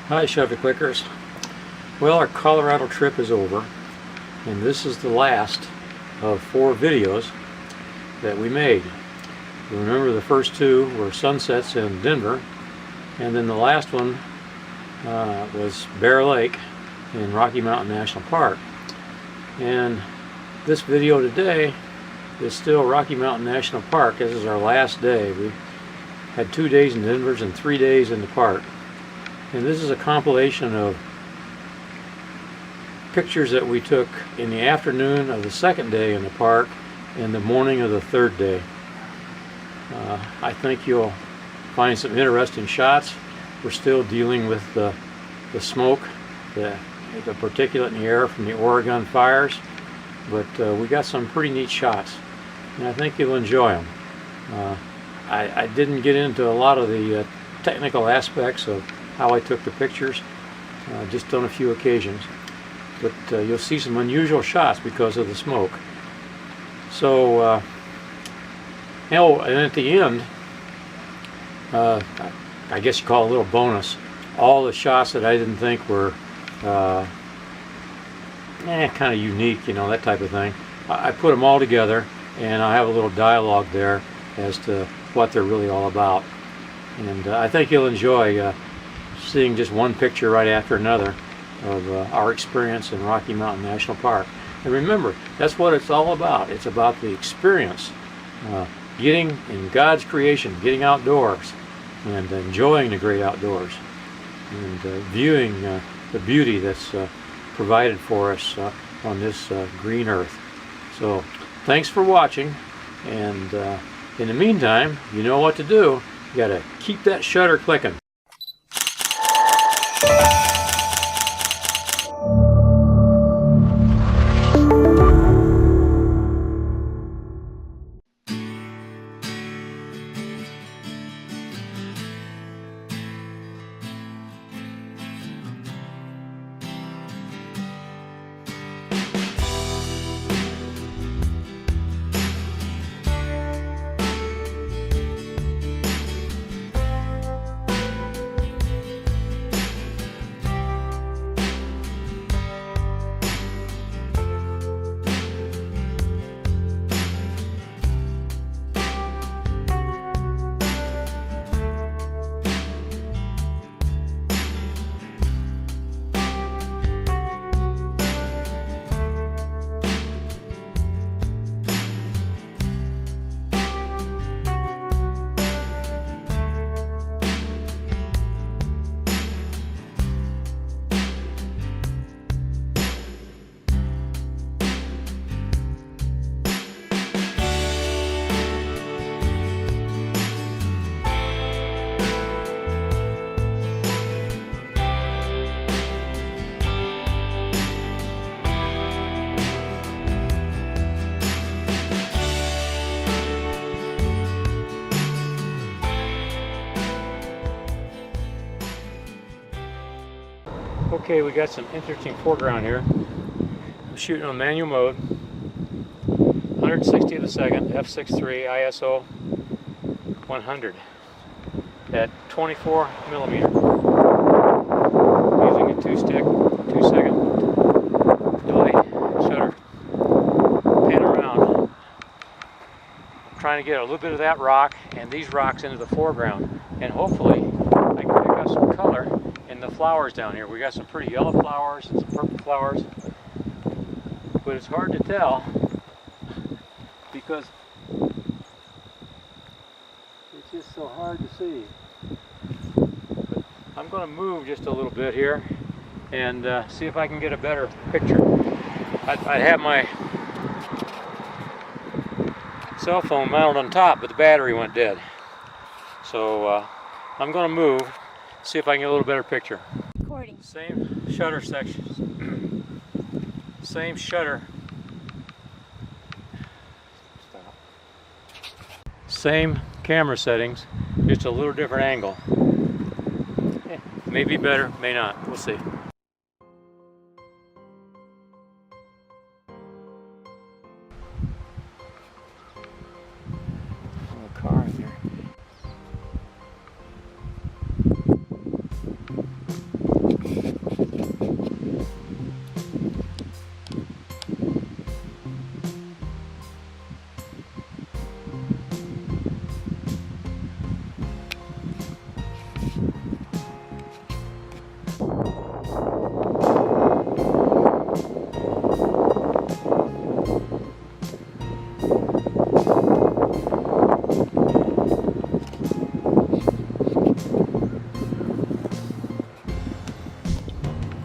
Hi Chevy Clickers. Well, our Colorado trip is over, and this is the last of 4 videos that we made. You remember the first 2 were sunsets in Denver, and then the last one was Bear Lake in Rocky Mountain National Park. And this video today is still Rocky Mountain National Park. This is our last day. We had 2 days in Denver and 3 days in the park. And this is a compilation of pictures that we took in the afternoon of the 2nd day in the park and the morning of the 3rd day. I think you'll find some interesting shots. We're still dealing with the smoke, the particulate in the air from the Oregon fires, but we got some pretty neat shots, and I think you'll enjoy them. I didn't get into a lot of the technical aspects of how I took the pictures, just on a few occasions, but you'll see some unusual shots because of the smoke. So and at the end, I guess you call it a little bonus, all the shots that I didn't think were kind of unique, you know, that type of thing, I put them all together, and I have a little dialogue there as to what they're really all about. And I think you'll enjoy seeing just one picture right after another of our experience in Rocky Mountain National Park. And remember, that's what it's all about. It's about the experience, getting in God's creation, getting outdoors, and enjoying the great outdoors, and viewing the beauty that's provided for us on this green earth. So thanks for watching, and in the meantime, you know what to do. You gotta keep that shutter clicking. Okay, we got some interesting foreground here. I'm shooting on manual mode, 160th of a second, f6.3 ISO 100 at 24 millimeter. Using a 2-stick, 2-second delay shutter. Pan around. I'm trying to get a little bit of that rock and these rocks into the foreground, and hopefully I can pick up some color in the flowers down here. We got some pretty yellow flowers and some purple flowers, but it's hard to tell because it's just so hard to see. But I'm going to move just a little bit here and see if I can get a better picture. I have my cell phone mounted on top, but the battery went dead. So I'm going to move, see if I can get a little better picture. Recording. Same shutter sections. Same shutter. Stop. Same camera settings, just a little different angle. May be better, may not. We'll see. Car in there.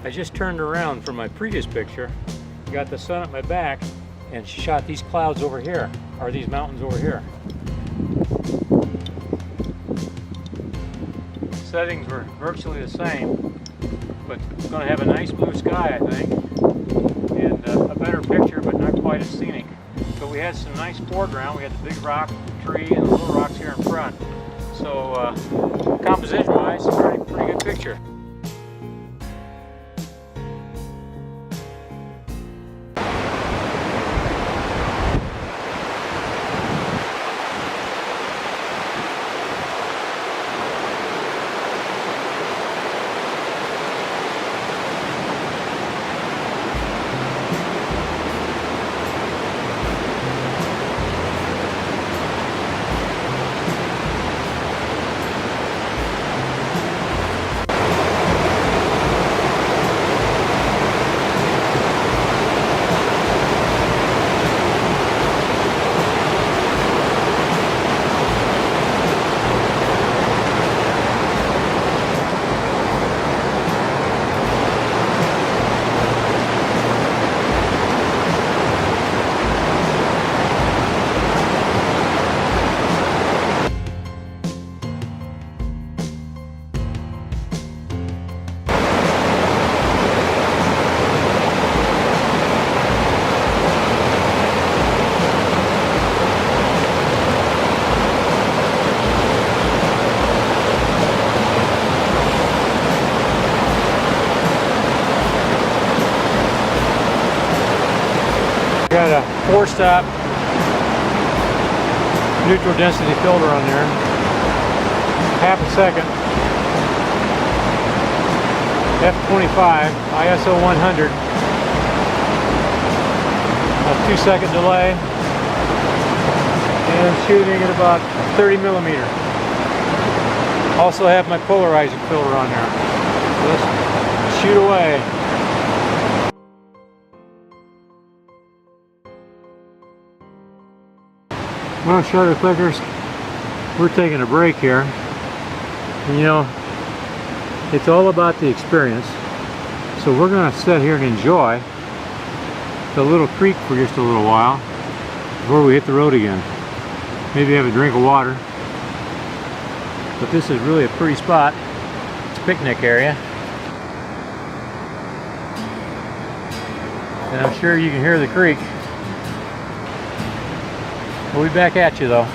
I just turned around from my previous picture, got the sun at my back, and shot these clouds over here, or these mountains over here. Settings were virtually the same, but it's going to have a nice blue sky, I think, and a better picture, but not quite as scenic. So we had some nice foreground. We had the big rock tree and the little rocks here in front. So composition-wise, pretty good picture. Got a 4-stop neutral density filter on there. Half a second. F25, ISO 100. A 2-second delay. And shooting at about 30 millimeter. Also have my polarizing filter on there. So let's shoot away. Well, shutter clickers, we're taking a break here. And, you know, it's all about the experience. So we're going to sit here and enjoy the little creek for just a little while before we hit the road again. Maybe have a drink of water. But this is really a pretty spot. It's a picnic area. And I'm sure you can hear the creek. We'll be back at you though.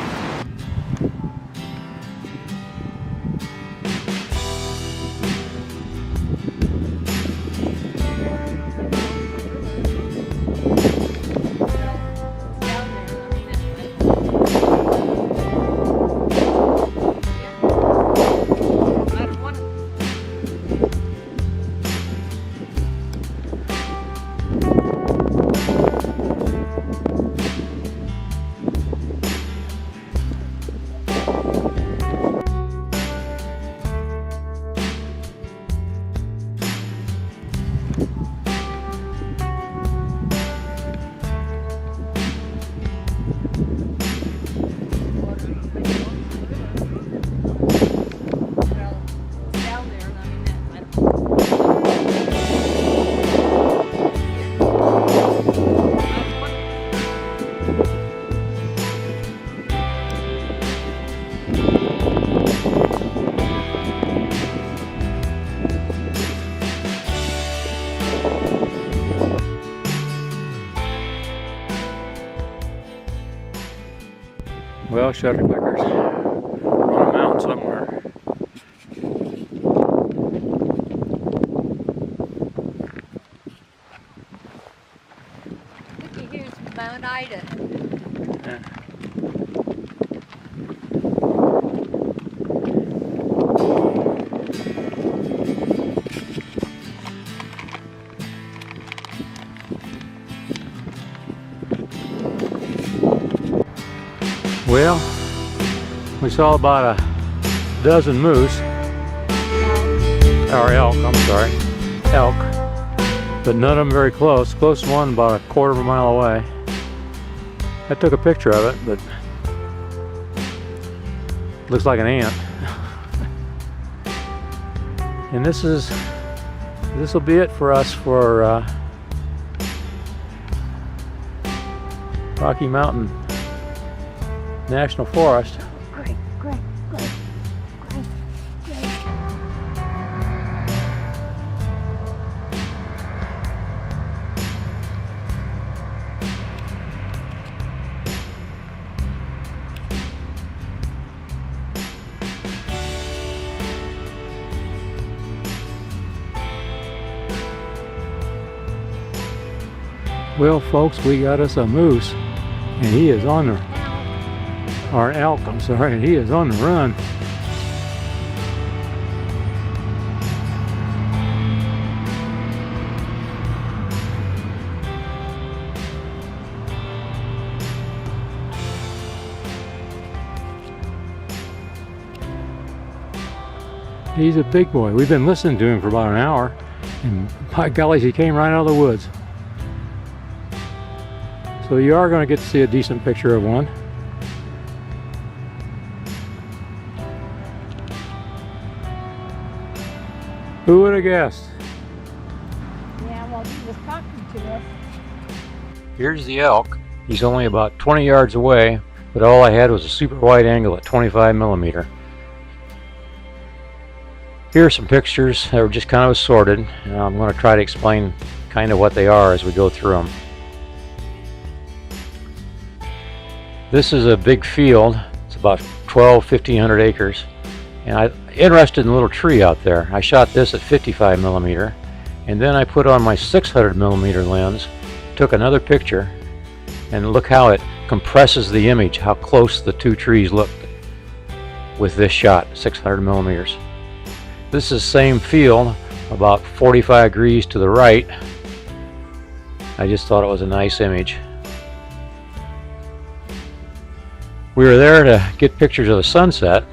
Well, shutter clickers. We're on a mountain somewhere. Looky, here's Mount Ida. Yeah. Well, we saw about a dozen moose, or elk, I'm sorry, elk, but none of them very close. Closest one about a quarter of a mile away. I took a picture of it, but looks like an ant. And this is this will be it for us for Rocky Mountain National Forest. Great. Well, folks, we got us a moose, and he is on the, or an elk, I'm sorry, and he is on the run. He's a big boy. We've been listening to him for about an hour, and by golly, he came right out of the woods. So you are going to get to see a decent picture of one. Who would have guessed? Yeah, well, he was talking to us. Here's the elk. He's only about 20 yards away, but all I had was a super wide angle at 25mm. Here are some pictures that were just kind of assorted. I'm going to try to explain kind of what they are as we go through them. This is a big field. It's about 1,500 acres, and I'm interested in a little tree out there. I shot this at 55mm, and then I put on my 600mm lens, took another picture, and look how it compresses the image, how close the two trees look with this shot, 600mm. This is the same field, about 45 degrees to the right. I just thought it was a nice image. We were there to get pictures of the sunset,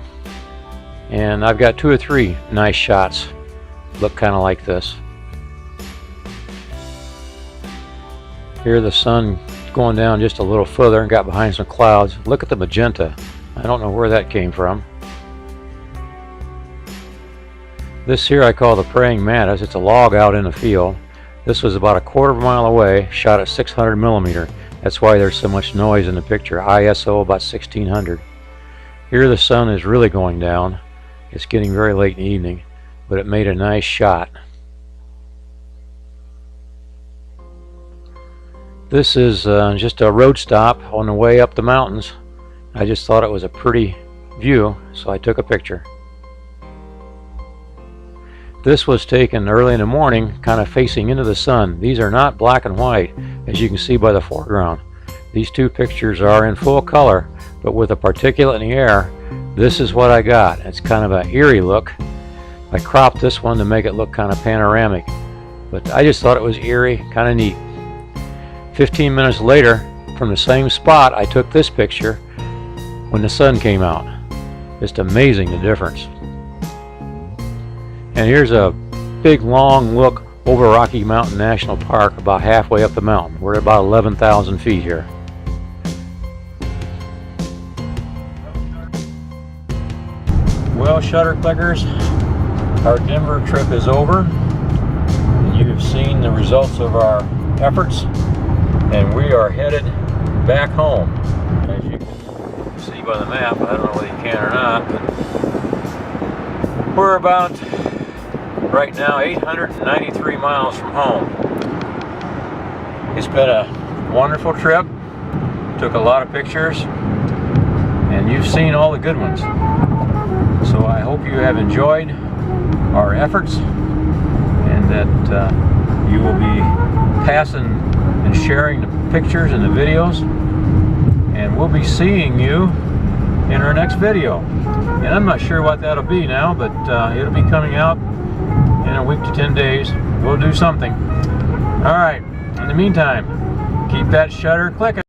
and I've got 2 or 3 nice shots. Look kind of like this. Here the sun going down just a little further and got behind some clouds. Look at the magenta. I don't know where that came from. This here I call the praying mantis. It's a log out in the field. This was about a quarter of a mile away, shot at 600mm. That's why there's so much noise in the picture. ISO about 1600. Here the sun is really going down. It's getting very late in the evening, but it made a nice shot. This is just a road stop on the way up the mountains. I just thought it was a pretty view, so I took a picture. This was taken early in the morning, kind of facing into the sun. These are not black and white, as you can see by the foreground. These two pictures are in full color, but with the particulate in the air, this is what I got. It's kind of an eerie look. I cropped this one to make it look kind of panoramic, but I just thought it was eerie, kind of neat. 15 minutes later, from the same spot, I took this picture when the sun came out. Just amazing the difference. And here's a big long look over Rocky Mountain National Park, about halfway up the mountain. We're at about 11,000 feet here. Well, shutter clickers, our Denver trip is over. You have seen the results of our efforts, and we are headed back home. As you can see by the map, I don't know whether you can or not, but we're about right now 893 miles from home. It's been a wonderful trip. Took a lot of pictures, and you've seen all the good ones. So I hope you have enjoyed our efforts, and that you will be passing and sharing the pictures and the videos, and we'll be seeing you in our next video. And I'm not sure what that'll be now, but it'll be coming out in a week to 10 days. We'll do something. All right, in the meantime, keep that shutter clicking.